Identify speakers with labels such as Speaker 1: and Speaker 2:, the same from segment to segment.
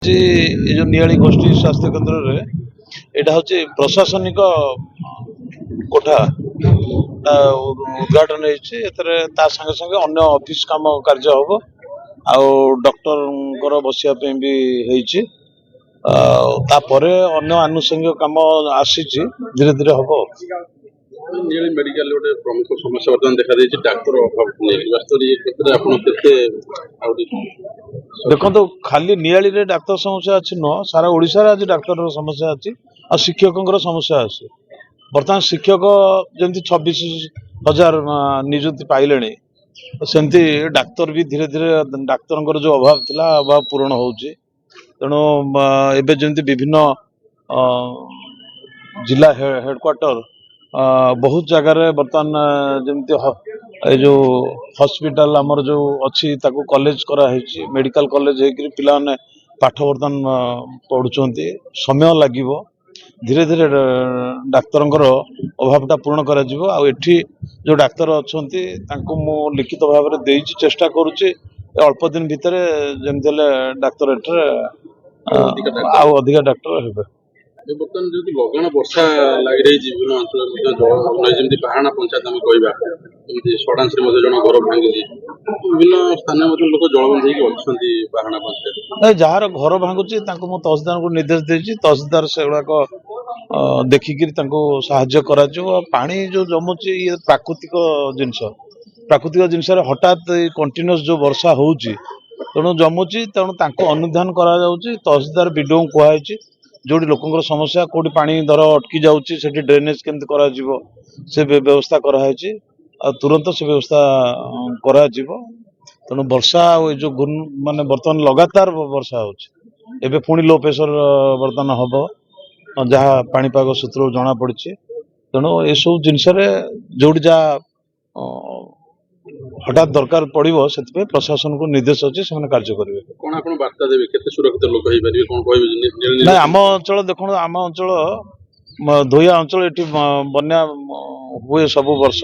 Speaker 1: ये जो नियाली गोष्ठी स्वास्थ्य केन्द्र रे एटा हচ্ছে प्रशासनिक कोठा उद्घाटन होइछि एतरे ता संगे संगे अन्य ऑफिस काम कार्य होबो आ डॉक्टर बसिया पे भी होइछि तापरे अन्य आनुषंगिक काम आसीछि धीरे धीरे होबो।
Speaker 2: मेडिकल गोटे प्रमुख समस्या बर्तमान देखा देछि डाक्टर अभाव वास्तव ये क्षेत्र आपण केते
Speaker 1: देखो तो खाली नियाली रे डाक्तर समस्या अच्छी न सारा ओडिशा रे आज डाक्टर समस्या अच्छी और शिक्षकों समस्या अच्छी बर्तमान शिक्षक जमी 26,000 निजुक्ति पाइले सेमती डाक्तर भी धीरे धीरे डाक्तर जो अभाव थिला अभाव पूरण होउछि तेणु एबे जमी विभिन्न जिला हेडक्वार्टर बहुत जगार बर्तमान जमी जो हॉस्पिटल आमर जो अच्छी ताको कॉलेज करा है मेडिकल कॉलेज है पिला ने पाठ बर्तमान पढ़ुंट समय लगे धीरे धीरे डाक्तर अभावटा पूर्ण करा एठी जो डाक्तर अच्छा मु लिखित भाव में देइछि चेष्टा करुच्ची अल्प दिन भितर जमी डाक्तर अधिक डाक्तर हे
Speaker 2: बर्तमान जो लगन वर्षा लगी रही विभिन्न अंचल जमी पाहाणा पंचायत आम कह षडांशी जन घर भांगी विभिन्न स्थान लोक जलबंधी अच्छा पाहाणा पंचायत
Speaker 1: जार घर भांगुची तहसीलदार को निर्देश देती तहसीलदार से गुड़ाक देखिकी साहाय्य करा पानी जो जमुची ये प्राकृतिक जिनस हठात कंटिन्यूस जो वर्षा होउची तेणु जमुची तेणु अनुधान करा तहसीलदार विडो कहुई जो लोक समस्या कौटी पानी दर अटकी जाऊँगी से ड्रेनेज केमती करा से व्यवस्था कराई तुरंत से व्यवस्था करा तेणु वर्षा जो माने बर्तमान लगातार वर्षा होबे पुणी लो प्रेशर बर्तमान हम जहाँ पाणीपाग सूत्र जना पड़ी तेणु ये सब जिनस जो हठात दरकार पड़ो से प्रशासन को निर्देश अच्छे से कार्य करेंगे। आम अंचल देख आम अंचल धोया अंचल ये बन्या हुए सब वर्ष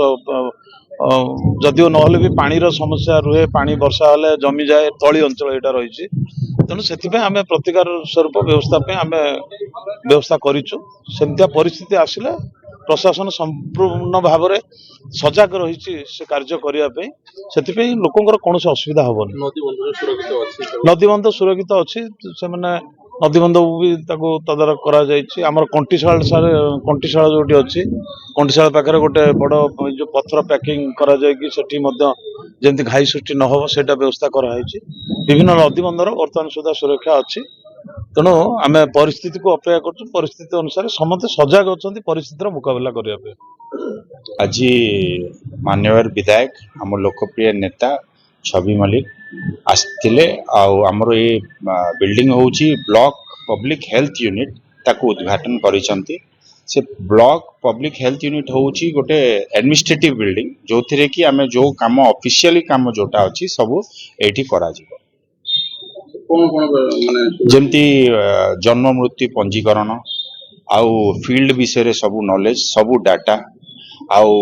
Speaker 1: जदिव ना भी पानी समस्या रुहे पानी वर्षा हेले जमी जाए तली अंचल यहाँ रही तेणु से आम प्रतिकार स्वरूप व्यवस्था आम व्यवस्था करमती परिस्थिति आसिले प्रशासन संपूर्ण भाव में सजग रही से कार्य करने से लोकंर कौन असुविधा हेनी नदीबंध सुरक्षित अच्छी से नदीबंध भी तदारख कर कंटीशाल जो अच्छी कंटीशाल पाखे गोटे बड़ जो पत्थर पैकिंग करमती घाई सृष्टि न हो से व्यवस्था कराई विभिन्न नदीबंधर बर्तमान सुधा सुरक्षा अच्छी तेणु आम परिस्थिति को अपेक्षा कर परिस्थिति अनुसार समस्त सजग अच्छा परिस्थितिर मुकाबला करने
Speaker 3: आज मान्यवर विधायक आम लोकप्रिय नेता छवि मल्लिक आसते आमर ये बिल्डिंग होची ब्लॉक पब्लिक हेल्थ यूनिट ताको उद्घाटन करिसंती से ब्लॉक पब्लिक हेल्थ यूनिट होची गोटे एडमिनिस्ट्रेटिव बिल्डिंग जो थिरे कि आमे जो काम ऑफिशियली काम जोटा अछि सब एठी करा जिवो जमती जन्म मृत्यु पंजीकरण आउ फील्ड विषय सब नॉलेज सब डाटा आउ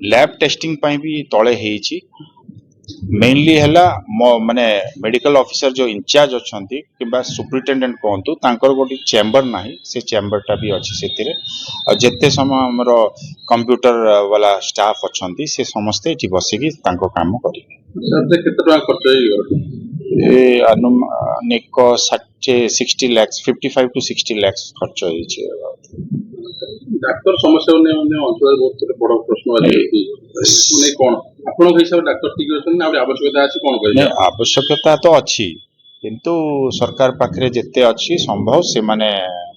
Speaker 3: लैब टेस्टिंग पाई भी तले हेची मेनली हैला माने मेडिकल ऑफिसर जो इंचार्ज अच्छी कि सुपरिटेंडेंट कहतु तांकर गोटे चैम्बर नाही से चैम्बरटा भी अच्छी से जिते समय आमर कंप्यूटर वाला स्टाफ अच्छी से समस्ते ये बसिकी काम करेंगे अनुमानिक 60 लाख 55 to 60 लाख खर्च होइछे
Speaker 2: डाक्तर समस्या अंचल बहुत बड़ प्रश्न अच्छी कौन आपन हिसाब डाक्तर ठीक अछन ना आवश्यकता अछि कोन कहि
Speaker 3: आवश्यकता तो अच्छी किंतु सरकार पाखरे जेते अच्छी संभव से माने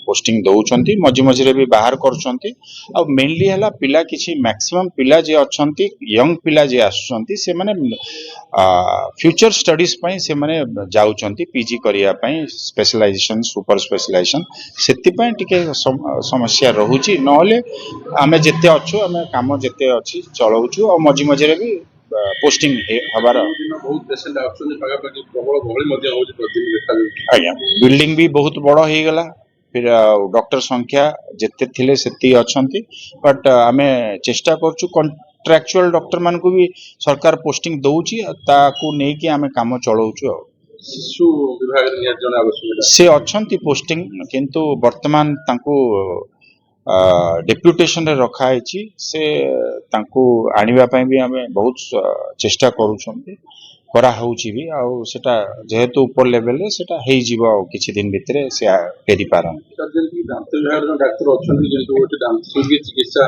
Speaker 3: पोस्टिंग दउचंती मझी मझी भी बाहर करचंती आ मेनली हला पिला किछि मैक्सिमम पिला जे अछंती यंग पिला जे आसुचंती से माने फ्यूचर स्टडीज पई से माने जाउचंती पीजी करिया पई स्पेशलाइजेशन सुपर स्पेशलाइजेशन सेति पई टिके समस्या रहूची नहले आमे जेते अछु आमे काम जेते अछि चलाउछु आ मझी मझी भी पोस्टिंग हबार
Speaker 2: बहुत पेशेंट ऑप्शन पागा पागी प्रबल गहଳି मध्ये होची प्रतिदिन
Speaker 3: आज्ञा बिल्डिंग भी बहुत बड़ हे गला फिर डॉक्टर संख्या जिते थिले सेति अछंती बट आमे चेष्टा करछु कॉन्ट्रैक्चुअल डॉक्टर मान को भी सरकार पोस्टिंग दउची ताकू नै कि आमे काम चलाउछु।
Speaker 2: ଶିଶୁ ବିଭାଗରେ ନିହାତି ଜଣେ ଆବଶ୍ୟକତା।
Speaker 3: ସେ ଅଛନ୍ତି ପୋଷ୍ଟିଂ, କିନ୍ତୁ ବର୍ତ୍ତମାନ ତାଙ୍କୁ ଡେପୁଟେସନରେ ରଖା ହେଇଛି। ସେ ତାଙ୍କୁ ଆଣିବା ପାଇଁ ବି ଆମେ ବହୁତ ଚେଷ୍ଟା କରୁଛନ୍ତି, କରାହଉଛି ବି। ଆଉ ସେଟା ଯେହେତୁ ଉପର ଲେଭେଲରେ ସେଟା ହେଇଯିବ, ଆଉ କିଛି ଦିନ ଭିତରେ ସେ ଫେରି ପାରନ୍ତି।
Speaker 2: ସାର୍ ଯେମିତି ଦାନ୍ତ ବିଭାଗର ଜଣେ ଡାକ୍ତର ଅଛନ୍ତି, କିନ୍ତୁ ଗୋଟେ ଦାନ୍ତ ଚିକିତ୍ସା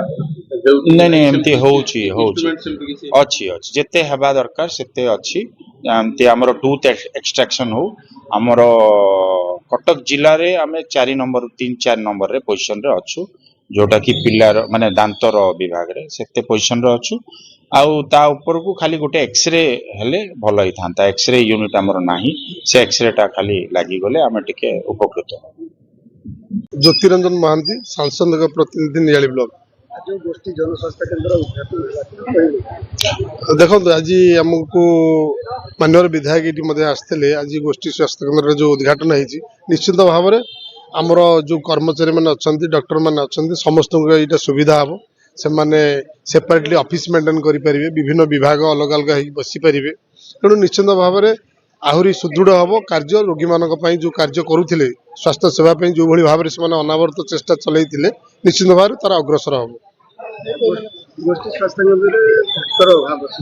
Speaker 3: ନାଇଁ ଏମିତି ହଉଛି
Speaker 2: instrument ସେମିତି କିଛି
Speaker 3: ଅଛି ଯେତେ ହେବା ଦରକାର ସେତେ ଅଛି। ଏମିତି ଆମର ଟୁଥ ଏକ୍ସଟ୍ରାକ୍ସନ ହଉ, ଆମର କଟକ ଜିଲ୍ଲାରେ ଆମେ 3-4 ନମ୍ବରରେ ପୋଜିସନରେ ଅଛୁ, ଯୋଉଟା କି ପିଲାର ମାନେ ଦାନ୍ତର ବିଭାଗରେ ସେତେ ପୋଜିସନରେ ଅଛୁ। ଆଉ ତା ଉପରକୁ ଖାଲି ଗୋଟେ ଏକ୍ସରେ ହେଲେ ଭଲ ହେଇଥାନ୍ତା। ଏକ୍ସରେ ୟୁନିଟ୍ ଆମର ନାହିଁ, ସେ ଏକ୍ସରେଟା ଖାଲି ଲାଗିଗଲେ ଆମେ ଟିକେ ଉପକୃତ ହବୁ।
Speaker 4: ଜ୍ୟୋତିରଞ୍ଜନ ମହାନ୍ତି, ସାଂସଦଙ୍କ ପ୍ରତିନିଧି ନିଆଳି ବ୍ଲକ।
Speaker 5: ଗୋଷ୍ଠୀ ଜନସ୍ୱାସ୍ଥ୍ୟ କେନ୍ଦ୍ର ଉଦ୍ଘାଟନ ହେଲା,
Speaker 4: ଦେଖନ୍ତୁ, ଆଜି ଆମକୁ ମାନ୍ୟବର ବିଧାୟକ ଏଠି ମଧ୍ୟ ଆସିଥିଲେ। ଆଜି ଗୋଷ୍ଠୀ ସ୍ୱାସ୍ଥ୍ୟ କେନ୍ଦ୍ରରେ ଯେଉଁ ଉଦ୍ଘାଟନ ହେଇଛି, ନିଶ୍ଚିତ ଭାବରେ ଆମର ଯେଉଁ କର୍ମଚାରୀ ମାନେ ଅଛନ୍ତି, ଡକ୍ଟର ମାନେ ଅଛନ୍ତି, ସମସ୍ତଙ୍କୁ ଏଇଟା ସୁବିଧା ହେବ। ସେମାନେ ସେପାରେଟଲି ଅଫିସ ମେଣ୍ଟେନ କରିପାରିବେ, ବିଭିନ୍ନ ବିଭାଗ ଅଲଗା ଅଲଗା ହେଇକି ବସିପାରିବେ। ତେଣୁ ନିଶ୍ଚିତ ଭାବରେ ଆହୁରି ସୁଦୃଢ଼ ହେବ କାର୍ଯ୍ୟ। ରୋଗୀମାନଙ୍କ ପାଇଁ ଯେଉଁ କାର୍ଯ୍ୟ କରୁଥିଲେ, ସ୍ୱାସ୍ଥ୍ୟ ସେବା ପାଇଁ ଯେଉଁଭଳି ଭାବରେ ସେମାନେ ଅନାବରତ ଚେଷ୍ଟା ଚଲେଇଥିଲେ, ନିଶ୍ଚିତ ଭାବରେ ତାର ଅଗ୍ରସର ହେବ।
Speaker 5: ଗୋଷ୍ଠୀ ସ୍ୱାସ୍ଥ୍ୟ କେନ୍ଦ୍ରରେ ଡାକ୍ତର ଅଭାବ ଅଛି,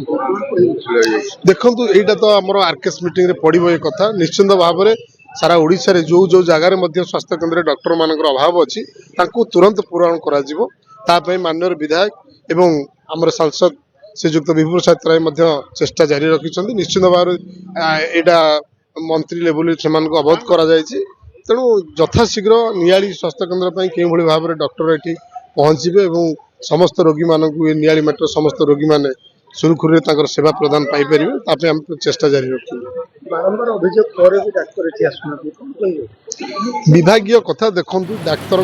Speaker 4: ଦେଖନ୍ତୁ, ଏଇଟା ତ ଆମର ଆର୍କେଏସ୍ ମିଟିଂରେ ପଡ଼ିବ ଏ କଥା। ନିଶ୍ଚିତ ଭାବରେ ସାରା ଓଡ଼ିଶାରେ ଯେଉଁ ଜାଗାରେ ମଧ୍ୟ ସ୍ୱାସ୍ଥ୍ୟ କେନ୍ଦ୍ରରେ ଡକ୍ଟର ମାନଙ୍କର ଅଭାବ ଅଛି, ତାଙ୍କୁ ତୁରନ୍ତ ପୂରଣ କରାଯିବ। ତା ପାଇଁ ମାନ୍ୟବର ବିଧାୟକ ଏବଂ ଆମର ସାଂସଦ ଶ୍ରୀଯୁକ୍ତ ବିଭୁ ସାତରାୟ ମଧ୍ୟ ଚେଷ୍ଟା ଜାରି ରଖିଛନ୍ତି। ନିଶ୍ଚିତ ଭାବରେ ଏଇଟା ମନ୍ତ୍ରୀ ଲେଭେଲରେ ସେମାନଙ୍କୁ ଅବଗତ କରାଯାଇଛି। ତେଣୁ ଯଥାଶୀଘ୍ର ନିଆଳି ସ୍ୱାସ୍ଥ୍ୟ କେନ୍ଦ୍ର ପାଇଁ କେଉଁଭଳି ଭାବରେ ଡକ୍ଟର ଏଠି ପହଞ୍ଚିବେ ଏବଂ ସମସ୍ତ ରୋଗୀମାନଙ୍କୁ ଏ ନିଆଳି ମେଟ୍ର ସମସ୍ତ ରୋଗୀମାନେ ସୁରୁଖୁରୁରେ ତାଙ୍କର ସେବା ପ୍ରଦାନ ପାଇପାରିବେ, ତା ପାଇଁ ଆମେ ଚେଷ୍ଟା ଜାରି ରଖିବୁ।
Speaker 5: ବାରମ୍ବାର ଅଭିଯୋଗ ପରେ ବି ଡାକ୍ତର ଏଠି ଆସୁନାହାନ୍ତି, କଣ କହିବେ?
Speaker 4: ବିଭାଗୀୟ କଥା ଦେଖନ୍ତୁ, ଡାକ୍ତର